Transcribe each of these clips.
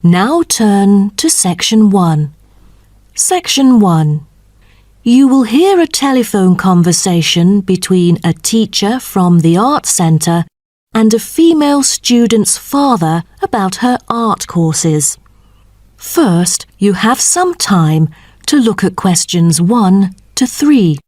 Now turn to Section 1. Section 1. You will hear a telephone conversation between a teacher from the Art Centre and a female student's father about her art courses. First, you have some time to look at questions 1 to 3.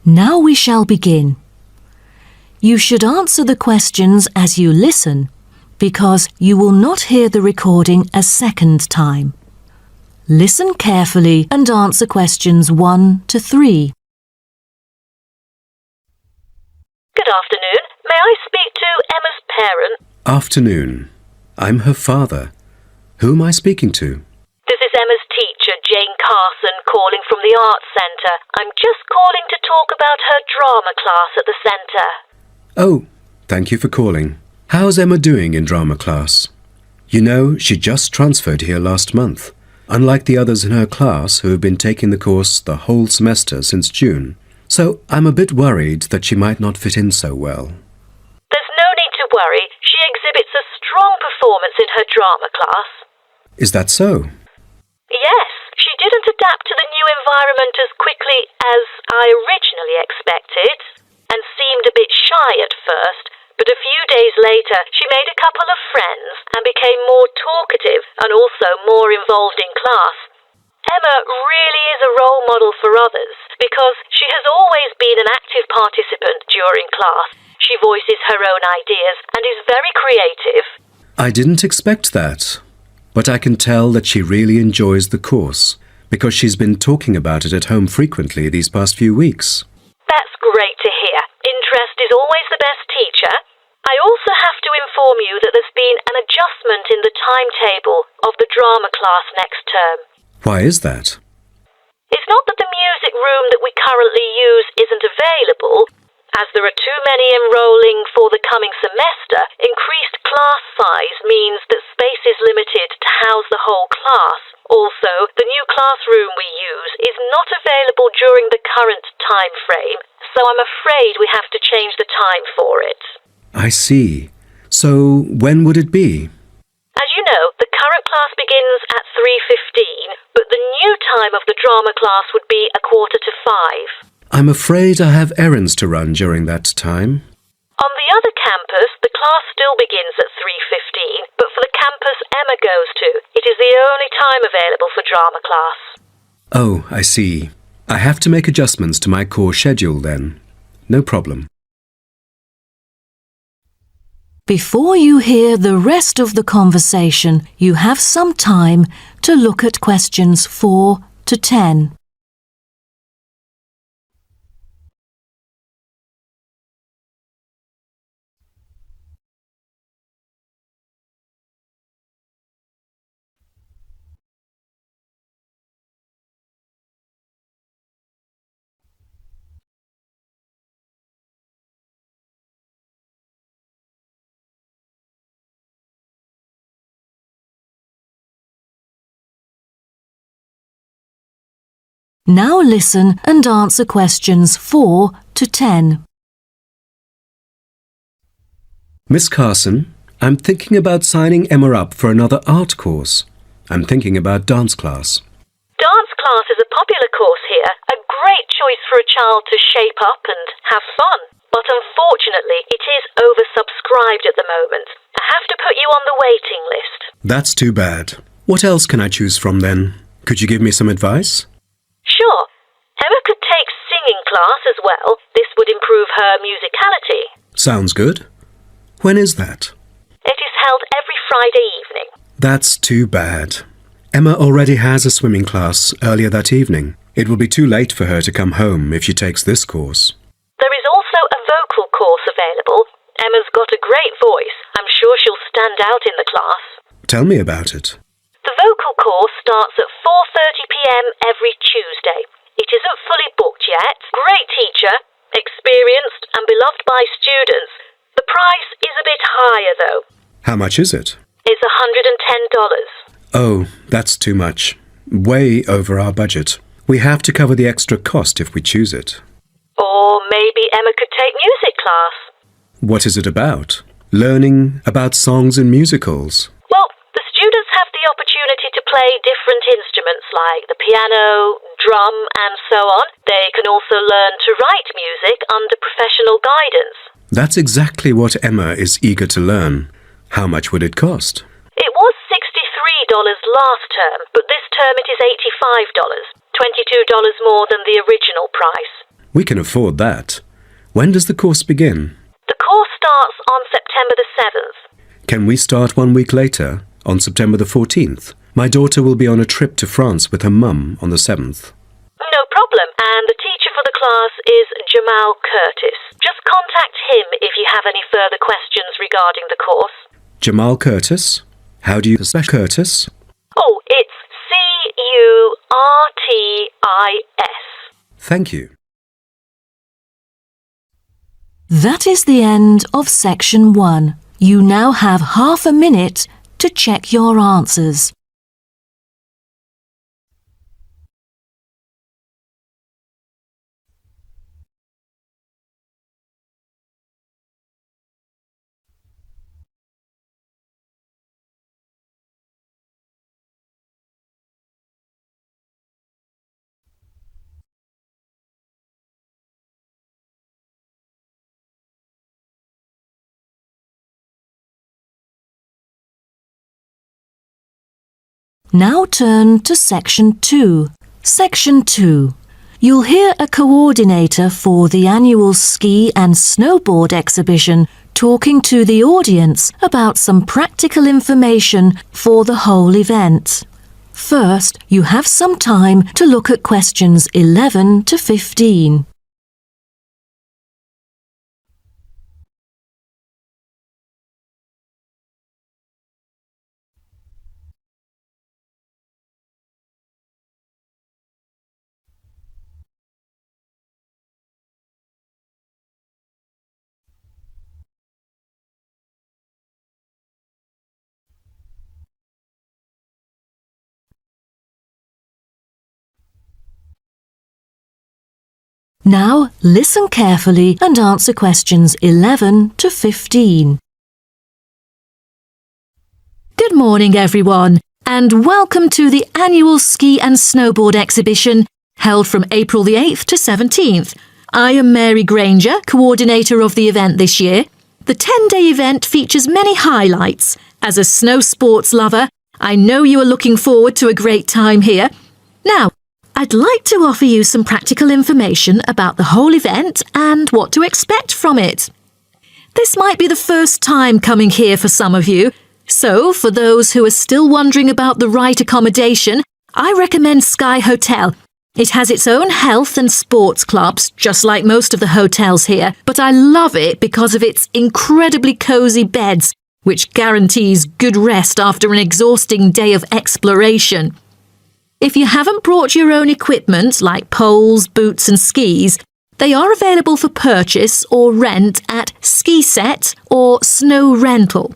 Now we shall begin. You should answer the questions as you listen, because you will not hear the recording a second time. Listen carefully and answer questions 1 to 3. Good afternoon. May I speak to Emma's parent? Afternoon. I'm her father. Who am I speaking to? This is Emma's teacher, Jane Carson, calling from the Arts Centre. I'm just calling to talk about her drama class at the centre. Oh, thank you for calling. How's Emma doing in drama class? You know, she just transferred here last month, unlike the others in her class who have been taking the course the whole semester since June. So I'm a bit worried that she might not fit in so well. There's no need to worry. She exhibits a strong performance in her drama class. Is that so? Yes, she didn't adapt to the new environment as quickly as I originally expected and seemed a bit shy at first, but a few days later she made a couple of friends and became more talkative and also more involved in class. Emma really is a role model for others because she has always been an active participant during class. She voices her own ideas and is very creative. I didn't expect that, but I can tell that she really enjoys the course because she's been talking about it at home frequently these past few weeks. That's great to hear. Interest is always the best teacher. I also have to inform you that there's been an adjustment in the timetable of the drama class next term. Why is that? It's not that the music room that we currently use isn't available. As there are too many enrolling for the coming semester, increased class size means that space is limited to house the whole class. Also, the new classroom we use is not available during the current time frame, so I'm afraid we have to change the time for it. I see. So when would it be? As you know, the current class begins at 3:15, but the new time of the drama class would be 4:45. I'm afraid I have errands to run during that time. On the other campus, the class still begins at 3:15, but for the campus Emma goes to, it is the only time available for drama class. Oh, I see. I have to make adjustments to my course schedule then. No problem. Before you hear the rest of the conversation, you have some time to look at questions 4 to 10. Now listen and answer questions 4 to 10. Miss Carson, I'm thinking about signing Emma up for another art course. I'm thinking about dance class. Dance class is a popular course here, a great choice for a child to shape up and have fun. But unfortunately, it is oversubscribed at the moment. I have to put you on the waiting list. That's too bad. What else can I choose from then? Could you give me some advice? Sure. Emma could take singing class as well. This would improve her musicality. Sounds good. When is that? It is held every Friday evening. That's too bad. Emma already has a swimming class earlier that evening. It will be too late for her to come home if she takes this course. There is also a vocal course available. Emma's got a great voice. I'm sure she'll stand out in the class. Tell me about it. The vocal course starts at 4:30 p.m. every Tuesday. It isn't fully booked yet. Great teacher, experienced and beloved by students. The price is a bit higher though. How much is it? It's $110. Oh, that's too much. Way over our budget. We have to cover the extra cost if we choose it. Or maybe Emma could take music class. What is it about? Learning about songs and musicals. Well, the students have the opportunity to play different instruments like the piano, drum and so on. They can also learn to write music under professional guidance. That's exactly what Emma is eager to learn. How much would it cost? It was $63 last term, but this term it is $85, $22 more than the original price. We can afford that. When does the course begin? The course starts on September the 7th. Can we start 1 week later, on September the 14th? My daughter will be on a trip to France with her mum on the 7th. No problem, and the teacher for the class is Jamal Curtis. Just contact him if you have any further questions regarding the course. Jamal Curtis? How do you spell Curtis? Oh, it's Curtis. Thank you. That is the end of section 1. You now have half a minute to check your answers. Now turn to section 2. Section 2. You'll hear a coordinator for the annual ski and snowboard exhibition talking to the audience about some practical information for the whole event. First, you have some time to look at questions 11 to 15. Now listen carefully and answer questions 11 to 15. Good morning everyone, and welcome to the annual ski and snowboard exhibition held from April the 8th to 17th. I am Mary Granger, coordinator of the event this year. The 10-day event features many highlights. As a snow sports lover, I know you are looking forward to a great time here. Now, I'd like to offer you some practical information about the whole event and what to expect from it. This might be the first time coming here for some of you, so for those who are still wondering about the right accommodation, I recommend Sky Hotel. It has its own health and sports clubs, just like most of the hotels here, but I love it because of its incredibly cosy beds, which guarantees good rest after an exhausting day of exploration. If you haven't brought your own equipment, like poles, boots and skis, they are available for purchase or rent at Ski Set or Snow Rental.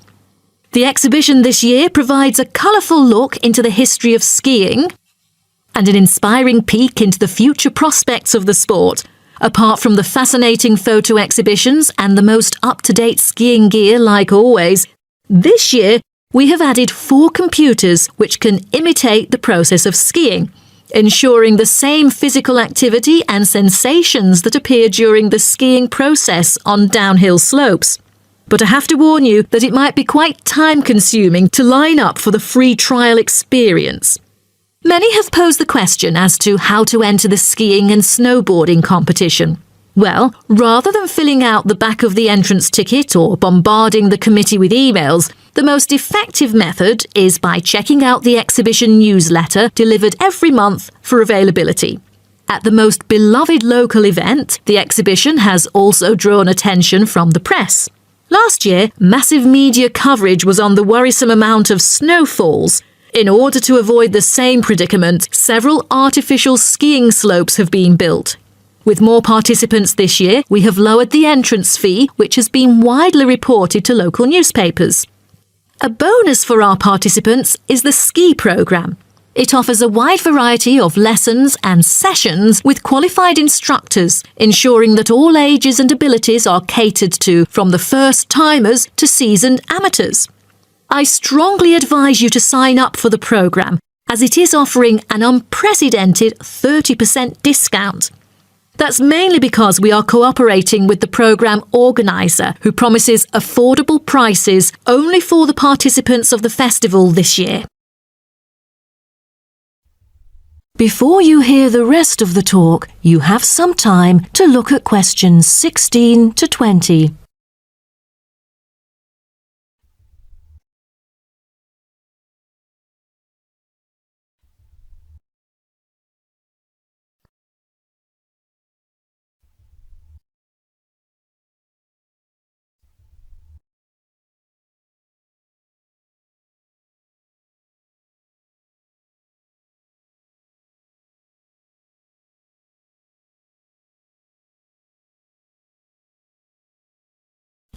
The exhibition this year provides a colourful look into the history of skiing and an inspiring peek into the future prospects of the sport. Apart from the fascinating photo exhibitions and the most up-to-date skiing gear like always, this year we have added 4 computers which can imitate the process of skiing, ensuring the same physical activity and sensations that appear during the skiing process on downhill slopes. But I have to warn you that it might be quite time-consuming to line up for the free trial experience. Many have posed the question as to how to enter the skiing and snowboarding competition. Well, rather than filling out the back of the entrance ticket or bombarding the committee with emails, the most effective method is by checking out the exhibition newsletter delivered every month for availability. At the most beloved local event, the exhibition has also drawn attention from the press. Last year, massive media coverage was on the worrisome amount of snowfalls, In order to avoid the same predicament, several artificial skiing slopes have been built. With more participants this year, we have lowered the entrance fee, which has been widely reported to local newspapers. A bonus for our participants is the ski programme. It offers a wide variety of lessons and sessions with qualified instructors, ensuring that all ages and abilities are catered to, from the first-timers to seasoned amateurs. I strongly advise you to sign up for the programme, as it is offering an unprecedented 30% discount. That's mainly because we are cooperating with the programme organiser, who promises affordable prices only for the participants of the festival this year. Before you hear the rest of the talk, you have some time to look at questions 16 to 20.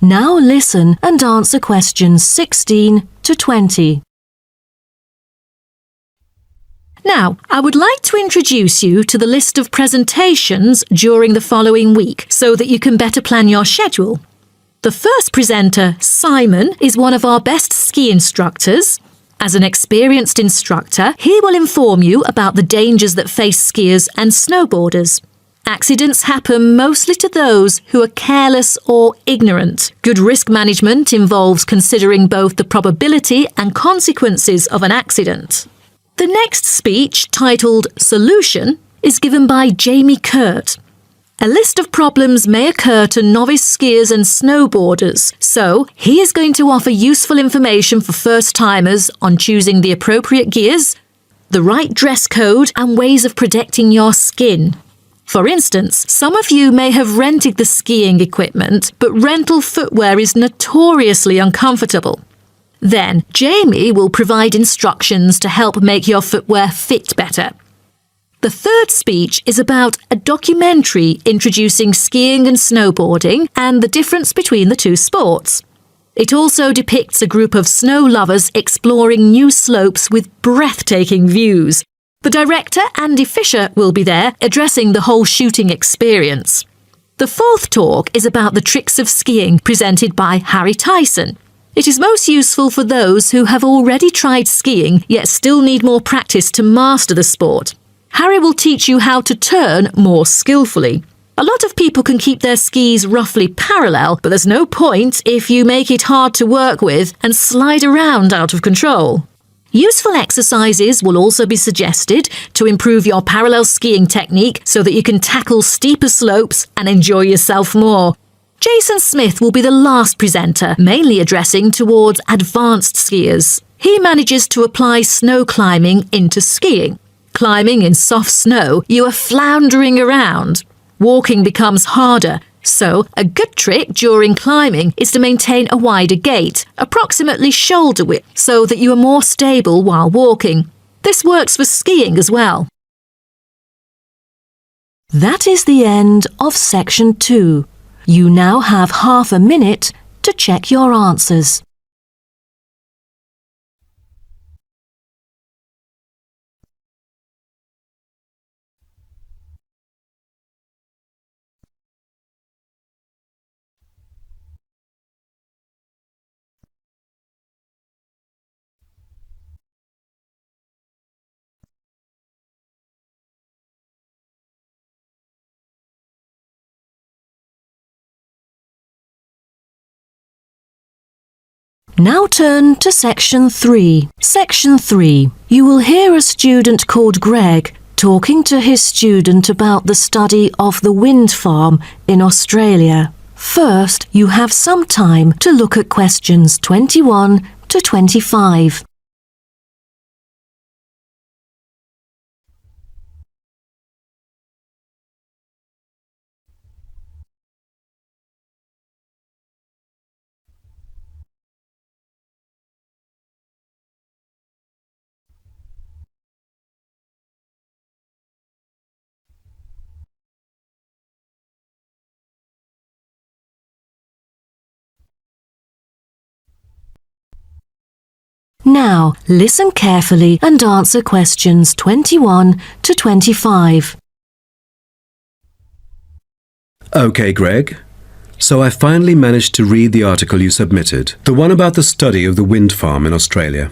Now listen and answer questions 16 to 20. Now, I would like to introduce you to the list of presentations during the following week so that you can better plan your schedule. The first presenter, Simon, is one of our best ski instructors. As an experienced instructor, he will inform you about the dangers that face skiers and snowboarders. Accidents happen mostly to those who are careless or ignorant. Good risk management involves considering both the probability and consequences of an accident. The next speech, titled Solution, is given by Jamie Kurt. A list of problems may occur to novice skiers and snowboarders, so he is going to offer useful information for first-timers on choosing the appropriate gears, the right dress code, and ways of protecting your skin. For instance, some of you may have rented the skiing equipment, but rental footwear is notoriously uncomfortable. Then, Jamie will provide instructions to help make your footwear fit better. The third speech is about a documentary introducing skiing and snowboarding and the difference between the two sports. It also depicts a group of snow lovers exploring new slopes with breathtaking views. The director, Andy Fisher, will be there, addressing the whole shooting experience. The fourth talk is about the tricks of skiing, presented by Harry Tyson. It is most useful for those who have already tried skiing, yet still need more practice to master the sport. Harry will teach you how to turn more skillfully. A lot of people can keep their skis roughly parallel, but there's no point if you make it hard to work with and slide around out of control. Useful exercises will also be suggested to improve your parallel skiing technique so that you can tackle steeper slopes and enjoy yourself more. Jason Smith will be the last presenter, mainly addressing towards advanced skiers. He manages to apply snow climbing into skiing. Climbing in soft snow, you are floundering around. Walking becomes harder. So, a good trick during climbing is to maintain a wider gait, approximately shoulder width, so that you are more stable while walking. This works for skiing as well. That is the end of section 2. You now have half a minute to check your answers. Now turn to section 3. Section 3. You will hear a student called Greg talking to his student about the study of the wind farm in Australia. First, you have some time to look at questions 21 to 25. Now, listen carefully and answer questions 21 to 25. OK, Greg. So I finally managed to read the article you submitted, the one about the study of the wind farm in Australia.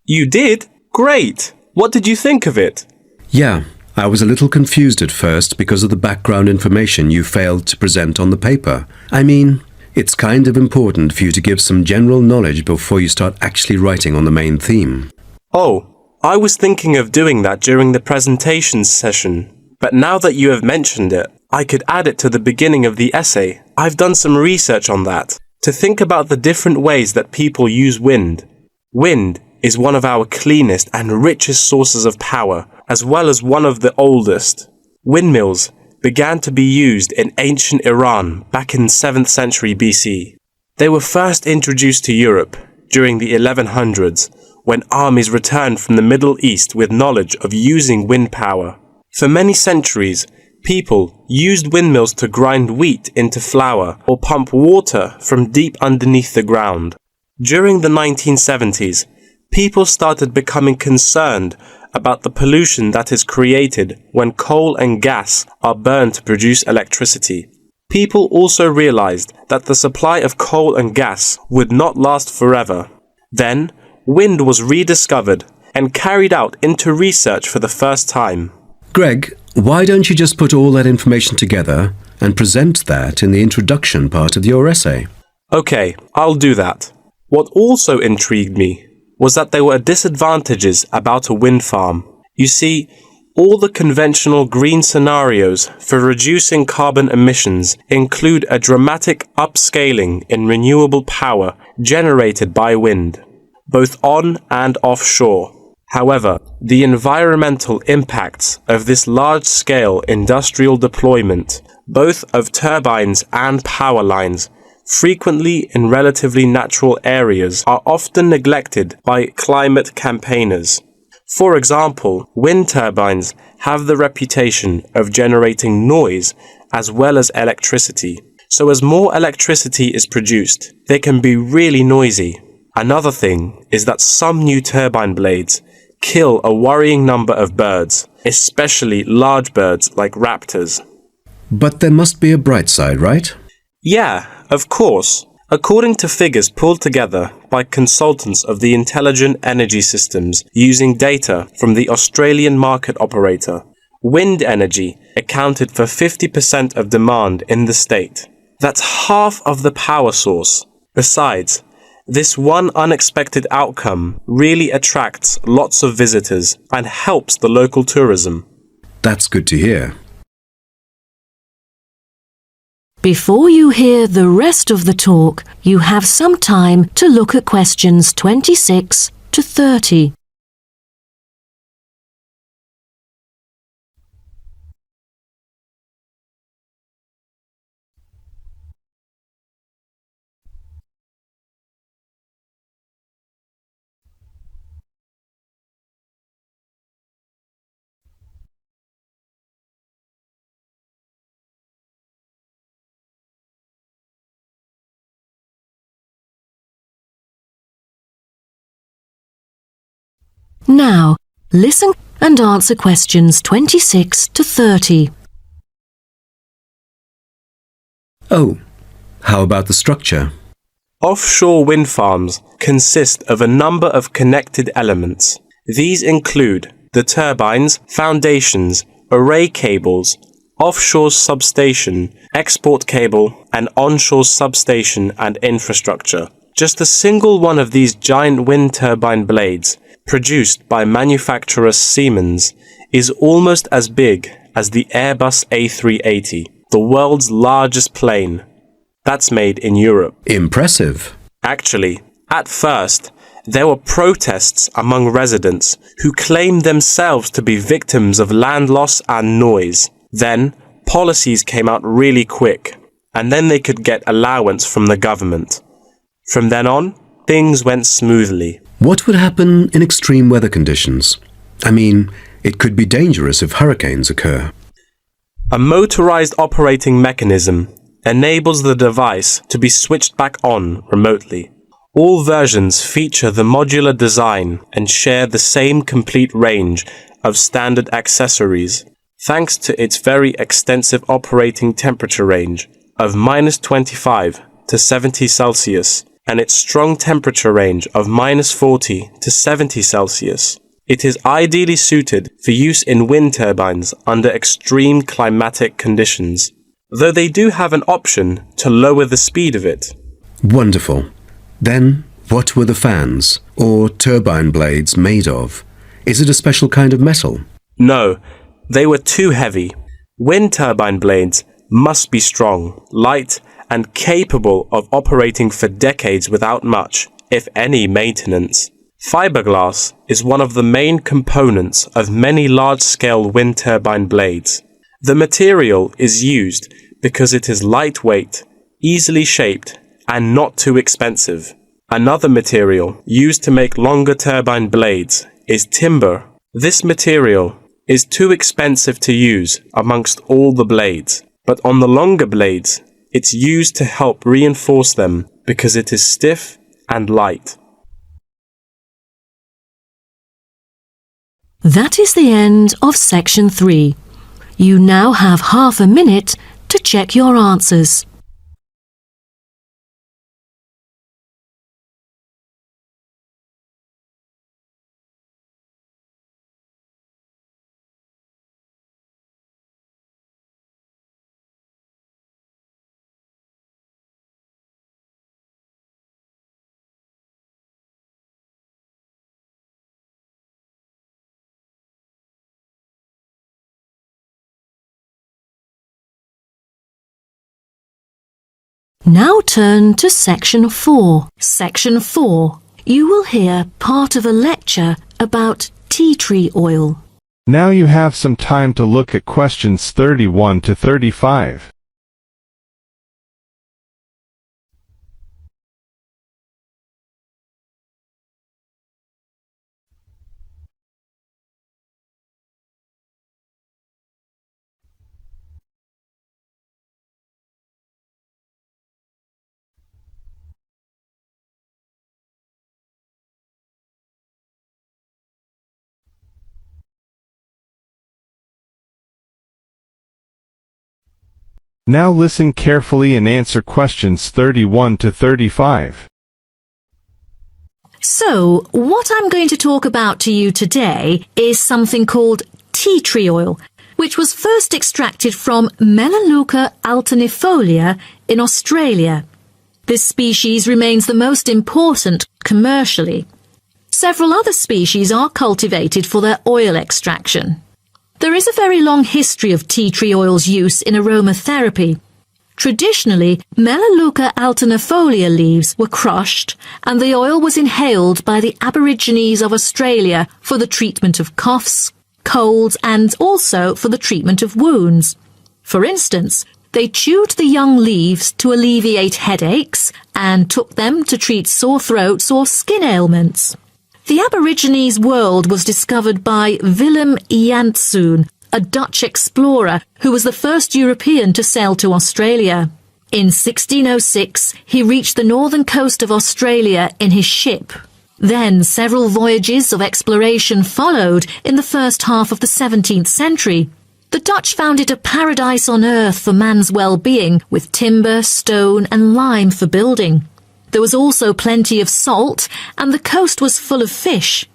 You did? Great! What did you think of it? Yeah, I was a little confused at first because of the background information you failed to present on the paper. I mean, it's kind of important for you to give some general knowledge before you start actually writing on the main theme. Oh, I was thinking of doing that during the presentation session. But now that you have mentioned it, I could add it to the beginning of the essay. I've done some research on that, to think about the different ways that people use wind. Wind is one of our cleanest and richest sources of power, as well as one of the oldest. Windmills began to be used in ancient Iran back in 7th century BC. They were first introduced to Europe during the 1100s, when armies returned from the Middle East with knowledge of using wind power. For many centuries, people used windmills to grind wheat into flour or pump water from deep underneath the ground. During the 1970s, people started becoming concerned about the pollution that is created when coal and gas are burned to produce electricity. People also realized that the supply of coal and gas would not last forever. Then, wind was rediscovered and carried out into research for the first time. Greg, why don't you just put all that information together and present that in the introduction part of your essay? Okay, I'll do that. What also intrigued me was that there were disadvantages about a wind farm. You see, all the conventional green scenarios for reducing carbon emissions include a dramatic upscaling in renewable power generated by wind, both on and offshore. However, the environmental impacts of this large-scale industrial deployment, both of turbines and power lines, frequently in relatively natural areas, are often neglected by climate campaigners. For example, wind turbines have the reputation of generating noise as well as electricity. So as more electricity is produced, they can be really noisy. Another thing is that some new turbine blades kill a worrying number of birds, especially large birds like raptors. But there must be a bright side, right? Yeah, of course. According to figures pulled together by consultants of the Intelligent Energy Systems using data from the Australian market operator, wind energy accounted for 50% of demand in the state. That's half of the power source. Besides, this one unexpected outcome really attracts lots of visitors and helps the local tourism. That's good to hear. Before you hear the rest of the talk, you have some time to look at questions 26 to 30. Now, listen and answer questions 26 to 30. Oh, how about the structure? Offshore wind farms consist of a number of connected elements. These include the turbines, foundations, array cables, offshore substation, export cable, and onshore substation and infrastructure. Just a single one of these giant wind turbine blades, produced by manufacturer Siemens, is almost as big as the Airbus A380, the world's largest plane. That's made in Europe. Impressive. Actually, at first, there were protests among residents who claimed themselves to be victims of land loss and noise. Then, policies came out really quick, and then they could get allowance from the government. From then on, things went smoothly. What would happen in extreme weather conditions? I mean, it could be dangerous if hurricanes occur. A motorized operating mechanism enables the device to be switched back on remotely. All versions feature the modular design and share the same complete range of standard accessories, thanks to its very extensive operating temperature range of -25 to 70 Celsius and its strong temperature range of -40 to 70 Celsius. It is ideally suited for use in wind turbines under extreme climatic conditions, though they do have an option to lower the speed of it. Wonderful. Then, what were the fans, or turbine blades, made of? Is it a special kind of metal? No, they were too heavy. Wind turbine blades must be strong, light, and capable of operating for decades without much, if any, maintenance. Fiberglass is one of the main components of many large-scale wind turbine blades. The material is used because it is lightweight, easily shaped, and not too expensive. Another material used to make longer turbine blades is timber. This material is too expensive to use amongst all the blades, but on the longer blades, it's used to help reinforce them because it is stiff and light. That is the end of section 3. You now have half a minute to check your answers. Now turn to section 4. Section 4. You will hear part of a lecture about tea tree oil. Now you have some time to look at questions 31 to 35. Now listen carefully and answer questions 31 to 35. So, what I'm going to talk about to you today is something called tea tree oil, which was first extracted from Melaleuca alternifolia in Australia. This species remains the most important commercially. Several other species are cultivated for their oil extraction. There is a very long history of tea tree oil's use in aromatherapy. Traditionally, Melaleuca alternifolia leaves were crushed and the oil was inhaled by the Aborigines of Australia for the treatment of coughs, colds and also for the treatment of wounds. For instance, they chewed the young leaves to alleviate headaches and took them to treat sore throats or skin ailments. The Aborigines world was discovered by Willem Janszoon, a Dutch explorer who was the first European to sail to Australia. In 1606, he reached the northern coast of Australia in his ship. Then several voyages of exploration followed in the first half of the 17th century. The Dutch found it a paradise on earth for man's well-being, with timber, stone and lime for building. There was also plenty of salt, and the coast was full of fish.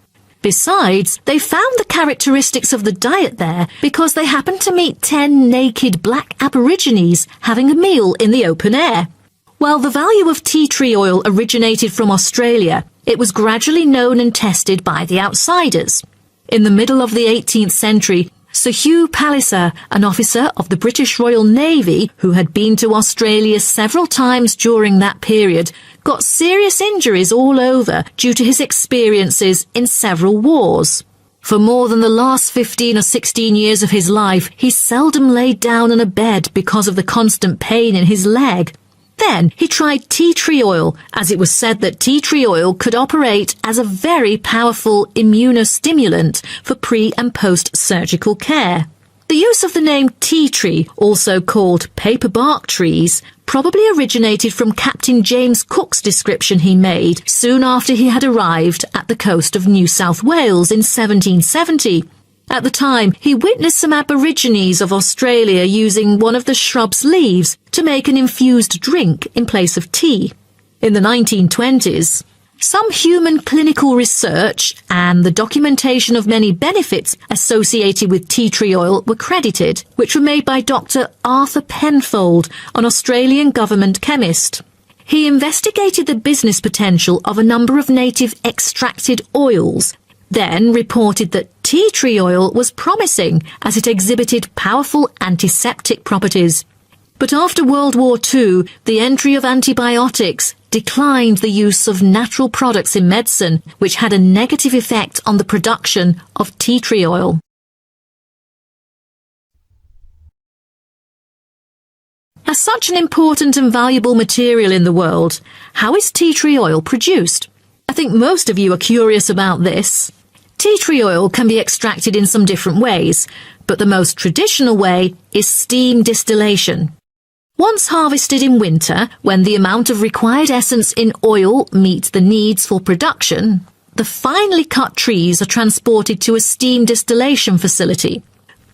Besides, they found the characteristics of the diet there because they happened to meet 10 naked black Aborigines having a meal in the open air. While the value of tea tree oil originated from Australia, it was gradually known and tested by the outsiders. In the middle of the 18th century, Sir Hugh Palliser, an officer of the British Royal Navy who had been to Australia several times during that period, got serious injuries all over due to his experiences in several wars. For more than the last 15 or 16 years of his life, he seldom laid down on a bed because of the constant pain in his leg. Then he tried tea tree oil, as it was said that tea tree oil could operate as a very powerful immunostimulant for pre- and post-surgical care. The use of the name tea tree, also called paper bark trees, probably originated from Captain James Cook's description he made soon after he had arrived at the coast of New South Wales in 1770. At the time, he witnessed some Aborigines of Australia using one of the shrub's leaves to make an infused drink in place of tea. In the 1920s, some human clinical research and the documentation of many benefits associated with tea tree oil were credited, which were made by Dr. Arthur Penfold, an Australian government chemist. He investigated the business potential of a number of native extracted oils, then reported that tea tree oil was promising as it exhibited powerful antiseptic properties. But after World War II, the entry of antibiotics declined the use of natural products in medicine, which had a negative effect on the production of tea tree oil. As such an important and valuable material in the world, how is tea tree oil produced? I think most of you are curious about this. Tea tree oil can be extracted in some different ways, but the most traditional way is steam distillation. Once harvested in winter, when the amount of required essence in oil meets the needs for production, the finely cut trees are transported to a steam distillation facility.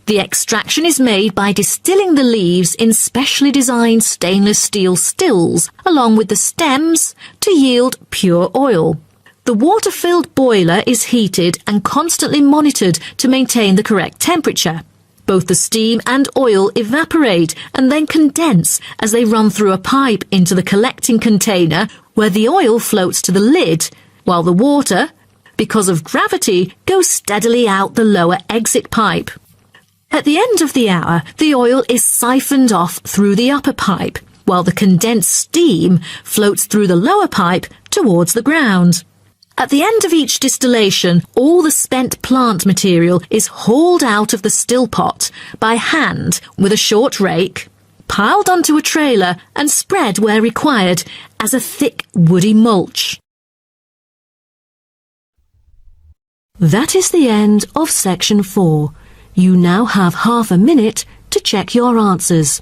The extraction is made by distilling the leaves in specially designed stainless steel stills, along with the stems, to yield pure oil. The water-filled boiler is heated and constantly monitored to maintain the correct temperature. Both the steam and oil evaporate and then condense as they run through a pipe into the collecting container where the oil floats to the lid, while the water, because of gravity, goes steadily out the lower exit pipe. At the end of the hour, the oil is siphoned off through the upper pipe, while the condensed steam floats through the lower pipe towards the ground. At the end of each distillation, all the spent plant material is hauled out of the still pot by hand with a short rake, piled onto a trailer and spread where required as a thick woody mulch. That is the end of section 4. You now have half a minute to check your answers.